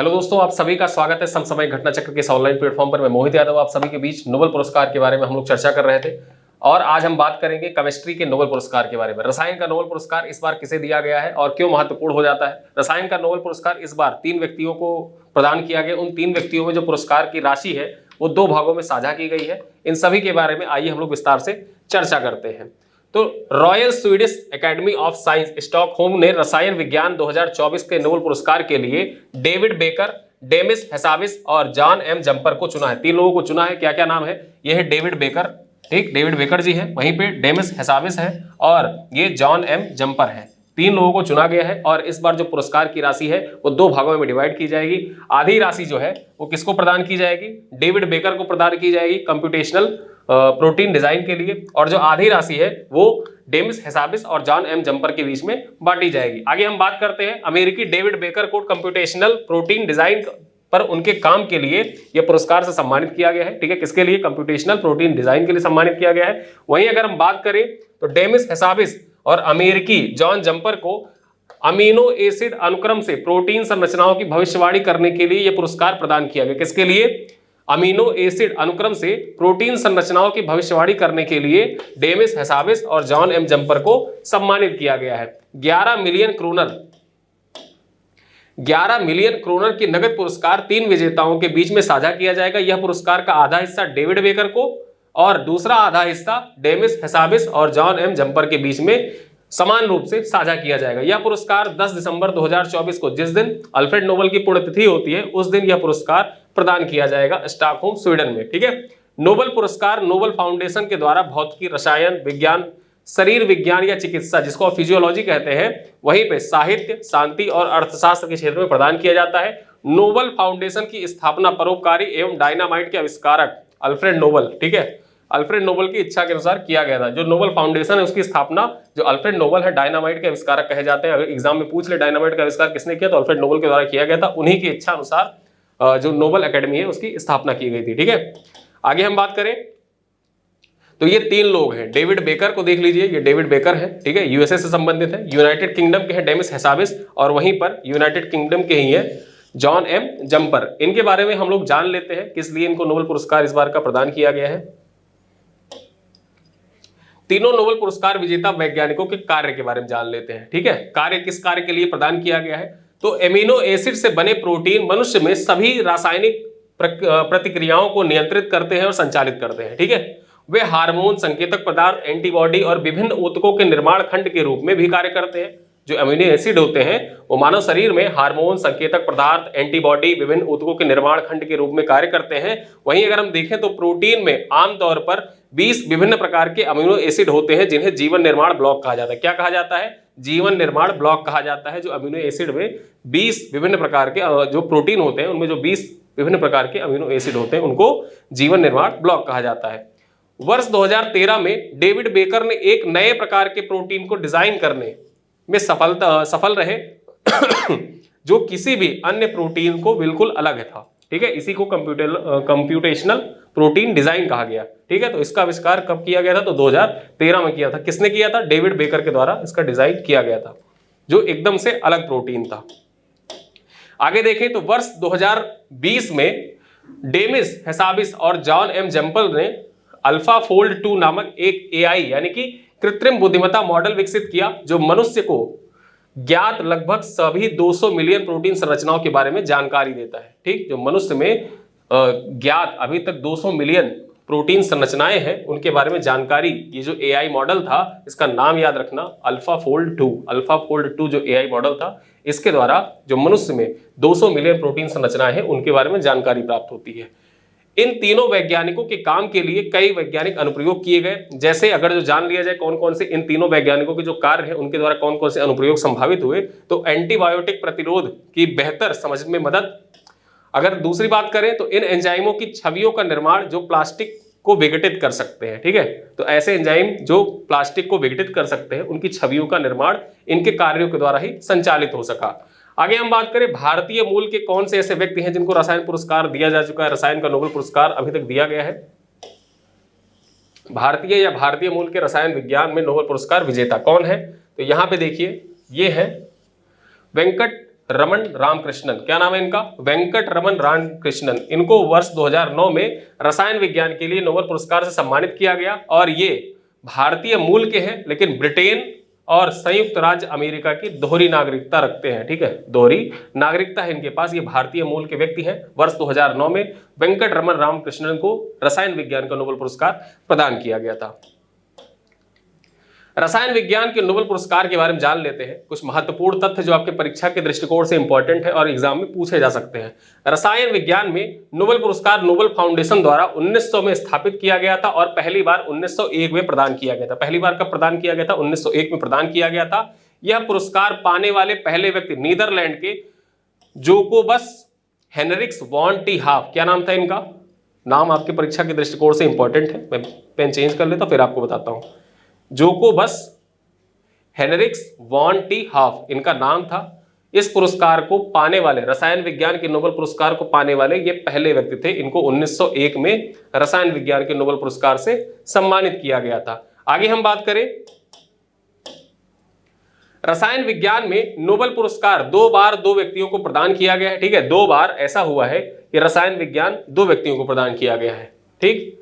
Hello दोस्तों, आप सभी का स्वागत है समसामयिक घटना चक्र के इस ऑनलाइन प्लेटफॉर्म पर। मैं मोहित यादव आप सभी के बीच नोबेल पुरस्कार के बारे में हम लोग चर्चा कर रहे थे और आज हम बात करेंगे केमिस्ट्री के नोबेल पुरस्कार के बारे में। रसायन का नोबेल पुरस्कार इस बार किसे दिया गया है और क्यों महत्वपूर्ण हो जाता है। रसायन का नोबेल पुरस्कार इस बार 3 व्यक्तियों को प्रदान किया गया। उन 3 व्यक्तियों में जो पुरस्कार की राशि है वो 2 भागों में साझा की गई है। इन सभी के बारे में आइए हम लोग विस्तार से चर्चा करते हैं। तो royal Swedish academy of science Stockholm ने रसायन विज्ञान 2024 के नोबेल पुरस्कार के लिए डेविड बेकर, डेमिस हैसाविस और जॉन एम जम्पर को चुना है। 3 लोगों को चुना है। क्या क्या नाम है? ये है डेविड बेकर, ठीक, डेविड बेकर जी है, वहीं पे डेमिस हैसाविस है और ये जॉन एम जम्पर है। 3 लोगों को चुना गया है और इस बार जो पुरस्कार की राशि है वो 2 भागों में डिवाइड की जाएगी। आधी राशि जो है वो किसको प्रदान की जाएगी? डेविड बेकर को प्रदान की जाएगी कंप्यूटेशनल प्रोटीन डिजाइन के लिए, और जो आधी राशि है वो डेमिस हैसाविस और जॉन एम जम्पर के बीच में बांटी जाएगी। आगे हम बात करते हैं अमेरिकी डेविड बेकर को कंप्यूटेशनल प्रोटीन डिजाइन पर उनके काम के लिए यह पुरस्कार से सम्मानित किया गया है। ठीक है, किसके लिए? कंप्यूटेशनल प्रोटीन डिजाइन के लिए सम्मानित किया गया है। वहीं अगर हम बात करें तो डेमिस हैसाविस और अमेरिकी जॉन जम्पर को अमीनो एसिड अनुक्रम से प्रोटीन संरचनाओं की भविष्यवाणी करने के लिए यह पुरस्कार प्रदान किया गया। किसके लिए? अमीनो एसिड अनुक्रम से प्रोटीन संरचनाओं की भविष्यवाणी करने के लिए डेमिस हैसाविस और जॉन एम जम्पर को सम्मानित किया गया है। 11 मिलियन क्रोनर की नगद पुरस्कार 3 विजेताओं के बीच में साझा किया जाएगा। यह पुरस्कार का आधा हिस्सा डेविड बेकर को और दूसरा आधा हिस्सा डेमिस हैसाविस और जॉन एम जम्पर के बीच में समान रूप से साझा किया जाएगा। यह पुरस्कार 10 दिसंबर 2024 को, जिस दिन अल्फ्रेड नोबेल की पुण्यतिथि होती है, उस दिन यह पुरस्कार प्रदान किया जाएगा स्टॉकहोम, स्वीडन में। ठीक है, नोबेल पुरस्कार नोबेल फाउंडेशन के द्वारा भौतिकी, रसायन विज्ञान, शरीर विज्ञान या चिकित्सा, जिसको आप फिजियोलॉजी कहते हैं, वहीं पे साहित्य, शांति और अर्थशास्त्र के क्षेत्र में प्रदान किया जाता है। नोबेल फाउंडेशन की स्थापना परोपकारी एवं डायनामाइट के आविष्कारक अल्फ्रेड नोबेल, ठीक है, अल्फ्रेड नोबेल की इच्छा के अनुसार किया गया था। जो नोबेल फाउंडेशन है उसकी स्थापना जो अल्फ्रेड नोबेल है, डायनामाइट के आविष्कारक कहे जाते हैं। अगर एग्जाम में पूछ ले डायनामाइट का आविष्कार किसने किया तो अल्फ्रेड नोबेल के द्वारा किया गया था। उन्हीं की इच्छा अनुसार जो नोबेल एकेडमी है उसकी स्थापना की गई थी। ठीक है, आगे हम बात करें तो ये 3 लोग हैं। डेविड बेकर को देख लीजिए, ये डेविड बेकर है, ठीक है, यूएसए से संबंधित है। यूनाइटेड किंगडम के हैं डेमिस हैसाविस और वहीं पर यूनाइटेड किंगडम के ही है जॉन एम जम्पर। इनके बारे में हम लोग जान लेते हैं किस लिए इनको नोबेल पुरस्कार इस बार का प्रदान किया गया है। तीनों नोबेल पुरस्कार विजेता वैज्ञानिकों के कार्य के बारे में जान लेते हैं। ठीक है, कार्य किस कार्य के लिए प्रदान किया गया है? तो एमिनो एसिड से बने प्रोटीन मनुष्य में सभी रासायनिक प्रतिक्रियाओं को नियंत्रित करते हैं और संचालित करते हैं। ठीक है, वे हार्मोन, संकेतक पदार्थ, एंटीबॉडी और विभिन्न ऊतकों के निर्माण खंड के रूप में भी कार्य करते हैं। जो अमीनो एसिड होते हैं वो मानव शरीर में हार्मोन, संकेतक पदार्थ, एंटीबॉडी, विभिन्न ऊतकों के निर्माण खंड के रूप में कार्य करते हैं। वहीं अगर हम देखें तो प्रोटीन में आमतौर पर 20 विभिन्न प्रकार के अमीनो एसिड होते हैं जिन्हें जीवन निर्माण ब्लॉक कहा जाता है। क्या कहा जाता है? जीवन निर्माण ब्लॉक कहा जाता है। जो अमीनो एसिड में 20 विभिन्न प्रकार के जो प्रोटीन होते हैं उनमें जो 20 विभिन्न प्रकार के अमीनो एसिड होते हैं उनको जीवन निर्माण ब्लॉक कहा जाता है। वर्ष 2013 में डेविड बेकर ने एक नए प्रकार के प्रोटीन को डिजाइन करने में सफल रहे जो किसी भी अन्य प्रोटीन को बिल्कुल अलग था। ठीक है, इसी को कंप्यूटेशनल प्रोटीन डिजाइन कहा गया। ठीक है, तो इसका आविष्कार कब किया गया था? तो 2013 में किया था। किसने किया था? डेविड बेकर के द्वारा इसका डिजाइन किया गया था, जो एकदम से अलग प्रोटीन था। आगे देखें तो वर्ष 2020 में डेमिस हैसाविस और जॉन एम जम्पर ने अल्फा फोल्ड 2 नामक एक एआई यानी कि कृत्रिम बुद्धिमत्ता मॉडल विकसित किया जो मनुष्य को ज्ञात लगभग सभी 200 मिलियन प्रोटीन संरचनाओं के बारे में जानकारी देता है। ठीक, जो मनुष्य में ज्ञात अभी तक 200 मिलियन प्रोटीन संरचनाएं हैं उनके बारे में जानकारी, ये जो एआई मॉडल था इसका नाम याद रखना अल्फा फोल्ड 2। अल्फा फोल्ड 2 जो एआई मॉडल था इसके द्वारा जो मनुष्य में 200 मिलियन प्रोटीन संरचनाएं हैं उनके बारे में जानकारी प्राप्त होती है। इन तीनों वैज्ञानिकों के काम के लिए कई वैज्ञानिक अनुप्रयोग किए गए। जैसे अगर जो जान लिया जाए कौन कौन से इन तीनों वैज्ञानिकों के जो कार्य हैं उनके द्वारा कौन कौन से अनुप्रयोग संभावित हुए, तो एंटीबायोटिक प्रतिरोध की बेहतर समझ में मदद। अगर दूसरी बात करें तो इन एंजाइमों की छवियों का निर्माण जो प्लास्टिक को विघटित कर सकते हैं। ठीक है, तो ऐसे एंजाइम जो प्लास्टिक को विघटित कर सकते हैं उनकी छवियों का निर्माण इनके कार्यों के द्वारा ही संचालित हो सका। आगे हम बात करें भारतीय मूल के कौन से ऐसे व्यक्ति हैं जिनको रसायन पुरस्कार दिया जा चुका है। रसायन का नोबेल पुरस्कार अभी तक दिया गया है। भारतीय या भारतीय मूल के रसायन विज्ञान में नोबेल पुरस्कार विजेता कौन है? तो यहां पे देखिए ये है वेंकट रमन रामकृष्णन, क्या नाम है इनका? वेंकट रमन रामकृष्णन। इनको वर्ष 2009 में रसायन विज्ञान के लिए नोबेल पुरस्कार से सम्मानित किया गया और ये भारतीय मूल के हैं लेकिन ब्रिटेन और संयुक्त राज्य अमेरिका की दोहरी नागरिकता रखते हैं। ठीक है, दोहरी नागरिकता है इनके पास, ये भारतीय मूल के व्यक्ति हैं। वर्ष 2009 में वेंकट रमन रामकृष्णन को रसायन विज्ञान का नोबेल पुरस्कार प्रदान किया गया था। रसायन विज्ञान के नोबेल पुरस्कार के बारे में जान लेते हैं। कुछ महत्वपूर्ण तथ्य जो आपके परीक्षा के दृष्टिकोण से इंपॉर्टेंट है और एग्जाम में पूछे जा सकते हैं। रसायन विज्ञान में नोबेल पुरस्कार नोबेल फाउंडेशन द्वारा 1900 में स्थापित किया गया था और पहली बार 1901 में प्रदान किया गया था। पहली बार कब प्रदान किया गया था? 1901 में प्रदान किया गया था। यह पुरस्कार पाने वाले पहले व्यक्ति नीदरलैंड के जोकोबस हेनरिक्स वॉन टी हाफ, क्या नाम था इनका? नाम आपके परीक्षा के दृष्टिकोण से इंपॉर्टेंट है, मैं पेन चेंज कर लेता फिर आपको बताता हूं। जोकोबस हेनरिक्स वॉन टी हाफ इनका नाम था। इस पुरस्कार को पाने वाले, रसायन विज्ञान के नोबेल पुरस्कार को पाने वाले ये पहले व्यक्ति थे। इनको 1901 में रसायन विज्ञान के नोबेल पुरस्कार से सम्मानित किया गया था। आगे हम बात करें, रसायन विज्ञान में नोबेल पुरस्कार 2 बार 2 व्यक्तियों को प्रदान किया गया है। ठीक है, 2 बार ऐसा हुआ है कि रसायन विज्ञान 2 व्यक्तियों को प्रदान किया गया है। ठीक,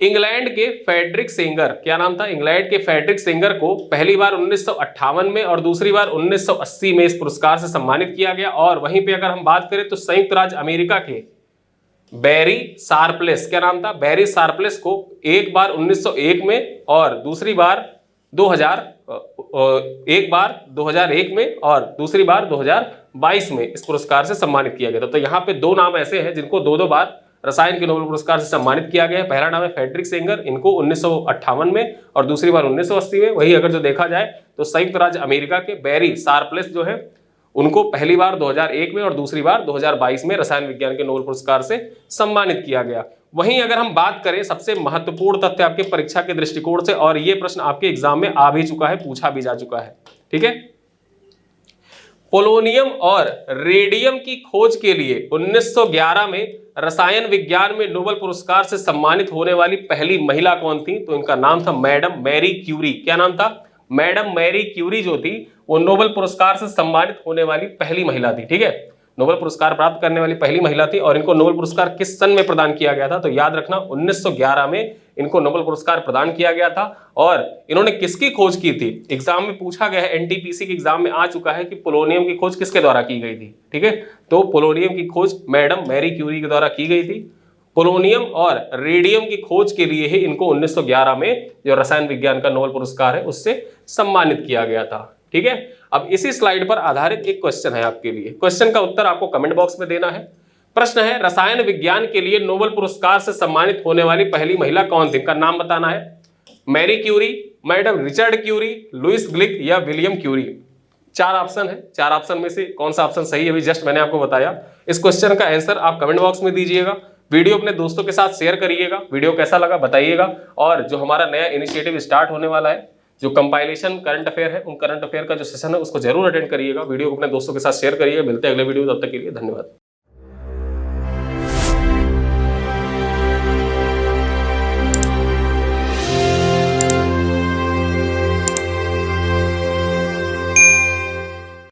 इंग्लैंड के फ्रेडरिक सेंगर, क्या नाम था? इंग्लैंड के फ्रेडरिक सेंगर को पहली बार 1958 में और दूसरी बार 1980 में इस पुरस्कार से सम्मानित किया गया। और वहीं पे अगर हम बात करें तो संयुक्त राज्य अमेरिका के बैरी शार्पलेस, क्या नाम था? बैरी शार्पलेस को एक बार 1901 में और दूसरी बार 2001 में और दूसरी बार 2022 में इस पुरस्कार से सम्मानित किया गया था। तो यहाँ पे 2 नाम ऐसे हैं जिनको 2-2 बार रसायन के नोबेल पुरस्कार से सम्मानित किया गया है। पहला नाम है फ्रेडरिक सेंगर, इनको 1958 में और दूसरी बार 1980 में। वही अगर जो देखा जाए तो संयुक्त राज्य अमेरिका के बैरी शार्पलेस जो है उनको पहली बार 2001 में और दूसरी बार 2022 में रसायन विज्ञान के नोबेल पुरस्कार से सम्मानित किया गया। वहीं अगर हम बात करें सबसे महत्वपूर्ण तथ्य आपके परीक्षा के दृष्टिकोण से, और ये प्रश्न आपके एग्जाम में आ भी चुका है, पूछा भी जा चुका है। ठीक है, पोलोनियम और रेडियम की खोज के लिए 1911 में रसायन विज्ञान में नोबेल पुरस्कार से सम्मानित होने वाली पहली महिला कौन थी? तो इनका नाम था मैडम मैरी क्यूरी। क्या नाम था? मैडम मैरी क्यूरी जो थी वो नोबेल पुरस्कार से सम्मानित होने वाली पहली महिला थी। ठीक है, नोबेल पुरस्कार प्राप्त करने वाली पहली महिला थी। और इनको नोबेल पुरस्कार किस सन में प्रदान किया गया था? तो याद रखना 1911 में इनको नोबेल पुरस्कार प्रदान किया गया था। और इन्होंने किसकी खोज की थी? एग्जाम में पूछा गया है, एनटीपीसी के एग्जाम में आ चुका है कि पोलोनियम की खोज किसके द्वारा की गई थी। ठीक है, तो पोलोनियम की खोज मैडम मैरी क्यूरी के द्वारा की गई थी। पोलोनियम और रेडियम की खोज के लिए ही इनको 1911 में जो रसायन विज्ञान का नोबेल पुरस्कार है उससे सम्मानित किया गया था। ठीक है, अब इसी स्लाइड पर आधारित एक क्वेश्चन है आपके लिए। क्वेश्चन का उत्तर आपको कमेंट बॉक्स में देना है। प्रश्न है, रसायन विज्ञान के लिए नोबेल पुरस्कार से सम्मानित होने वाली पहली महिला कौन थी? इनका नाम बताना है। Marie Curie, madam Richard Curie, Louise Gluck या विलियम क्यूरी। 4 ऑप्शन है, 4 ऑप्शन में से कौन सा ऑप्शन सही है अभी जस्ट मैंने आपको बताया। इस क्वेश्चन का आंसर आप कमेंट बॉक्स में दीजिएगा। वीडियो अपने दोस्तों के साथ शेयर करिएगा। वीडियो कैसा लगा बताइएगा। और जो हमारा नया इनिशिएटिव स्टार्ट होने वाला है, जो कंपाइलेशन करंट अफेयर है, उन करंट अफेयर का जो सेशन है उसको जरूर अटेंड करिएगा। वीडियो को अपने दोस्तों के साथ शेयर करिएगा। मिलते हैं अगले वीडियो, तब तक के लिए धन्यवाद।